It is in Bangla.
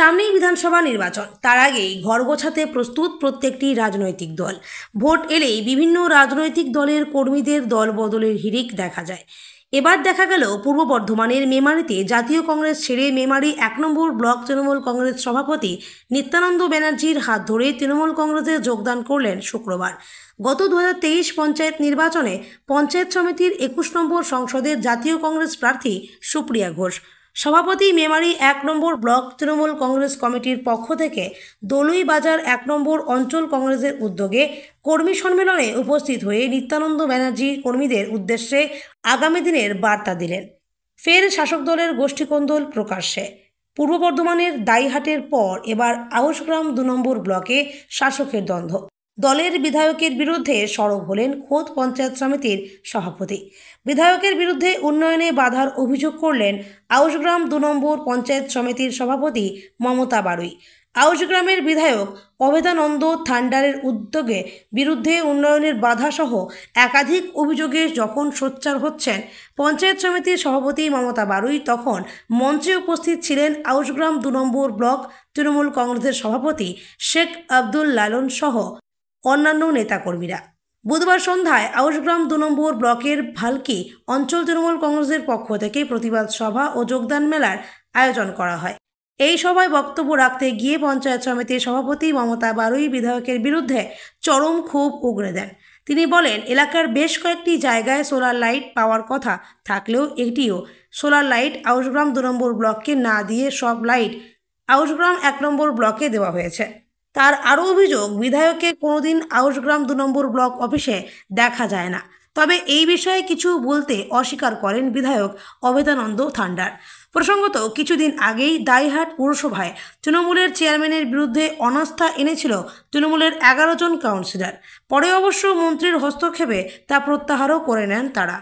সামনেই বিধানসভা নির্বাচন, তার আগেই ঘর গোছাতে প্রস্তুত প্রত্যেকটি রাজনৈতিক দল। ভোট এলেই বিভিন্ন রাজনৈতিক দলের কর্মীদের দল বদলের হিড়িক দেখা যায়। এবার দেখা গেল পূর্ব বর্ধমানের মেমারিতে জাতীয় কংগ্রেস ছেড়ে মেমারি ১ নম্বর ব্লক তৃণমূল কংগ্রেস সভাপতি নিত্যানন্দ ব্যানার্জির হাত ধরে তৃণমূল কংগ্রেসে যোগদান করলেন শুক্রবার। গত ২০২৩ পঞ্চায়েত নির্বাচনে পঞ্চায়েত সমিতির ২১ নম্বর সংসদের জাতীয় কংগ্রেস প্রার্থী সুপ্রিয়া ঘোষ। সভাপতি মেমারি ১ নম্বর ব্লক তৃণমূল কংগ্রেস কমিটির পক্ষ থেকে দলুই বাজার ১ নম্বর অঞ্চল কংগ্রেসের উদ্যোগে কর্মী সম্মেলনে উপস্থিত হয়ে নিত্যানন্দ ব্যানার্জি কর্মীদের উদ্দেশ্যে আগামী দিনের বার্তা দিলেন। ফের শাসক দলের গোষ্ঠীকোন্দল প্রকাশ্যে। পূর্ব বর্ধমানের দাইহাটের পর এবার আউশগ্রাম ২ নম্বর ব্লকে শাসকের দ্বন্দ্ব। দলের বিধায়কের বিরুদ্ধে সরব হলেন খোদ পঞ্চায়েত সমিতির সভাপতি। বিধায়কের বিরুদ্ধে উন্নয়নে বাধার অভিযোগ করলেন আউশগ্রাম ২ নম্বর পঞ্চায়েত সমিতির সভাপতি মমতা বাড়ুই। আউশগ্রামের বিধায়ক অভেদানন্দ থান্ডারের উদ্যোগে বিরুদ্ধে উন্নয়নের বাধাসহ একাধিক অভিযোগে যখন সোচ্চার হচ্ছেন পঞ্চায়েত সমিতির সভাপতি মমতা বাড়ুই, তখন মঞ্চে উপস্থিত ছিলেন আউশগ্রাম ২ নম্বর ব্লক তৃণমূল কংগ্রেসের সভাপতি শেখ আব্দুল লালন সহ অন্যান্য নেতাকর্মীরা। বুধবার সন্ধ্যায় আউশগ্রাম ২ নম্বর ব্লকের ভালকি অঞ্চল তৃণমূল কংগ্রেসের পক্ষ থেকে প্রতিবাদ সভা ও যোগদান মেলার আয়োজন করা হয়। এই সভায় বক্তব্য রাখতে গিয়ে পঞ্চায়েত সমিতির সভাপতি মমতা বাড়ুই বিধায়কের বিরুদ্ধে চরম ক্ষোভ উগরে দেন। তিনি বলেন, এলাকার বেশ কয়েকটি জায়গায় সোলার লাইট পাওয়ার কথা থাকলেও একটিও সোলার লাইট আউশগ্রাম ২ নম্বর ব্লককে না দিয়ে সব লাইট আউশগ্রাম ১ নম্বর ব্লকে দেওয়া হয়েছে। তার আরও অভিযোগ, বিধায়ককে কোনোদিন আউশগ্রাম ২ নম্বর ব্লক অফিসে দেখা যায় না। তবে এই বিষয়ে কিছু বলতে অস্বীকার করেন বিধায়ক অভেদানন্দ থান্ডার। প্রসঙ্গত, কিছুদিন আগেই দাইহাট পুরসভায় তৃণমূলের চেয়ারম্যানের বিরুদ্ধে অনাস্থা এনেছিল তৃণমূলের ১১ জন কাউন্সিলর। পরে অবশ্য মন্ত্রীর হস্তক্ষেপে তা প্রত্যাহারও করে নেন তারা।